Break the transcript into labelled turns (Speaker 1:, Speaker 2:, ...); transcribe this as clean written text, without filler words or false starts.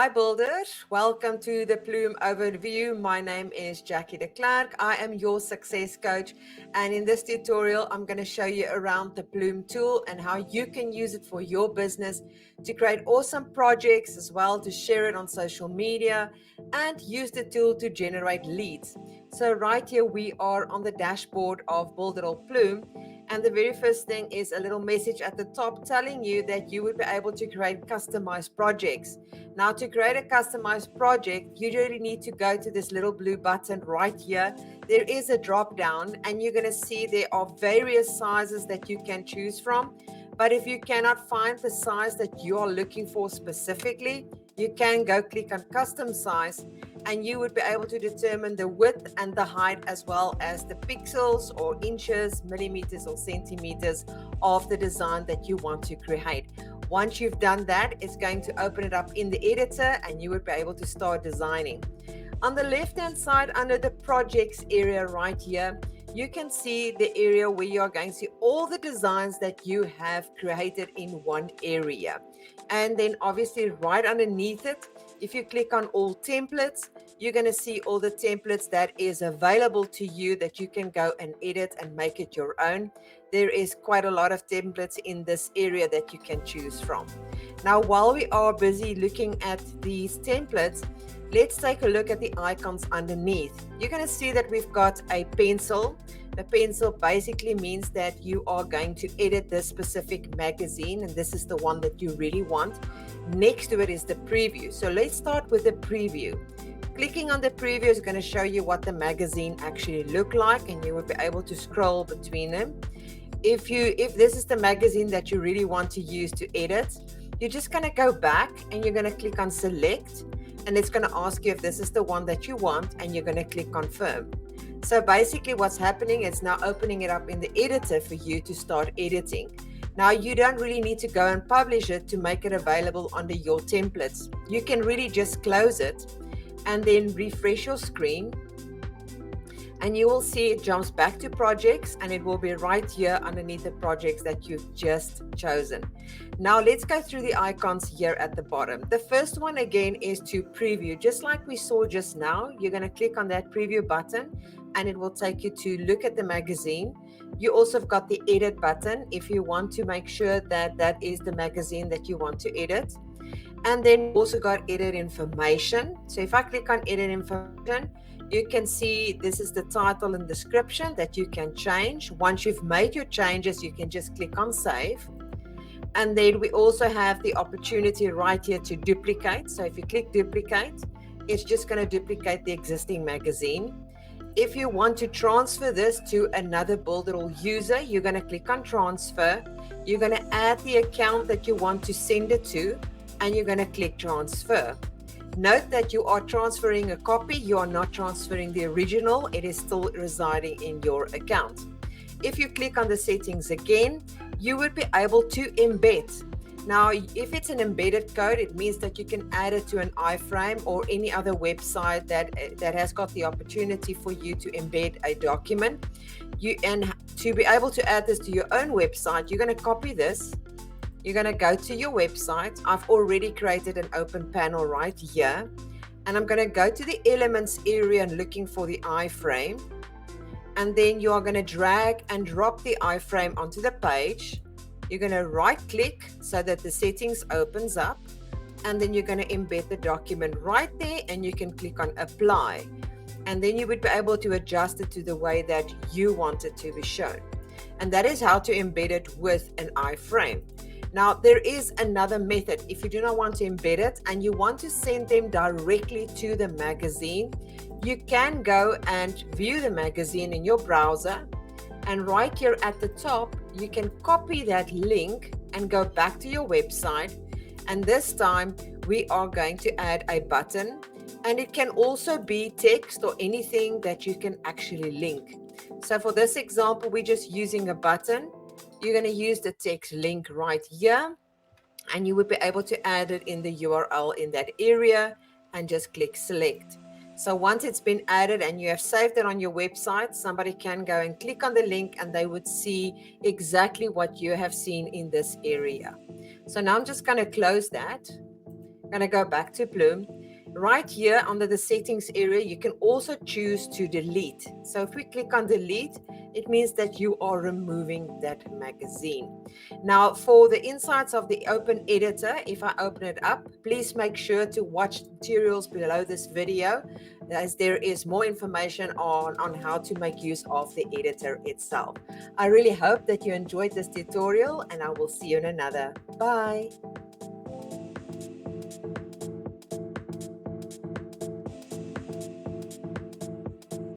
Speaker 1: Hi builders, welcome to the Plume Overview. My name is Jackie de Klerk. I am your success coach, and in this tutorial I'm going to show you around the Plume tool and how you can use it for your business to create awesome projects, as well to share it on social media and use the tool to generate leads. So right here we are on the dashboard of Builderall Plume, and the very first thing is a little message at the top telling you that you would be able to create customized projects. Now, to create a customized project, you really need to go to this little blue button right here. There is a drop down and you're going to see there are various sizes that you can choose from. But if you cannot find the size that you are looking for specifically, you can go click on custom size and you would be able to determine the width and the height, as well as the pixels or inches, millimeters or centimeters of the design that you want to create. Once you've done that, it's going to open it up in the editor and you would be able to start designing. On the left hand side, under the projects area right here, you can see the area where you are going to see all the designs that you have created in one area. And then obviously right underneath it, if you click on all templates, you're going to see all the templates that is available to you that you can go and edit and make it your own. There is quite a lot of templates in this area that you can choose from. Now, while we are busy looking at these templates, let's take a look at the icons underneath. You're going to see that we've got a pencil. The pencil basically means that you are going to edit this specific magazine, and this is the one that you really want. Next to it is the preview. So let's start with the preview. Clicking on the preview is going to show you what the magazine actually look like, and you will be able to scroll between them. If this is the magazine that you really want to use to edit, you're just going to go back and you're going to click on select, and it's going to ask you if this is the one that you want, and you're going to click confirm. So basically what's happening is now opening it up in the editor for you to start editing. Now, you don't really need to go and publish it to make it available under your templates. You can really just close it and then refresh your screen, and you will see it jumps back to projects, and it will be right here underneath the projects that you've just chosen. Now let's go through the icons here at the bottom. The first one again is to preview. Just like we saw just now, you're going to click on that preview button and it will take you to look at the magazine. You also have got the edit button if you want to make sure that that is the magazine that you want to edit. And then also got edit information. So if I click on edit information, you can see this is the title and description that you can change. Once you've made your changes, you can just click on save. And then we also have the opportunity right here to duplicate. So if you click duplicate, it's just going to duplicate the existing magazine. If you want to transfer this to another Builderall user, you're going to click on transfer. You're going to add the account that you want to send it to, and you're going to click transfer. Note that you are transferring a copy. You are not transferring the original. It is still residing in your account. If you click on the settings again, you would be able to embed. Now, if it's an embedded code, it means that you can add it to an iframe or any other website that has got the opportunity for you to embed a document. And to be able to add this to your own website, you're going to copy this. You're going to go to your website. I've already created an open panel right here. And I'm going to go to the elements area and looking for the iframe. And then you are going to drag and drop the iframe onto the page. You're going to right click so that the settings opens up. And then you're going to embed the document right there, and you can click on apply. And then you would be able to adjust it to the way that you want it to be shown. And that is how to embed it with an iframe. Now, there is another method. If you do not want to embed it and you want to send them directly to the magazine, you can go and view the magazine in your browser. And right here at the top, you can copy that link and go back to your website. And this time, we are going to add a button. And it can also be text or anything that you can actually link. So for this example, we're just using a button. You're going to use the text link right here, and you would be able to add it in the URL in that area and just click select. So once it's been added and you have saved it on your website, somebody can go and click on the link and they would see exactly what you have seen in this area. So now I'm just going to close that. I'm going to go back to Plume. Right here under the settings area, you can also choose to delete. So if we click on delete, it means that you are removing that magazine. Now for the insights of the open editor, if I open it up, please make sure to watch the tutorials below this video, as there is more information on how to make use of the editor itself. I really hope that you enjoyed this tutorial, and I will see you in another. Bye.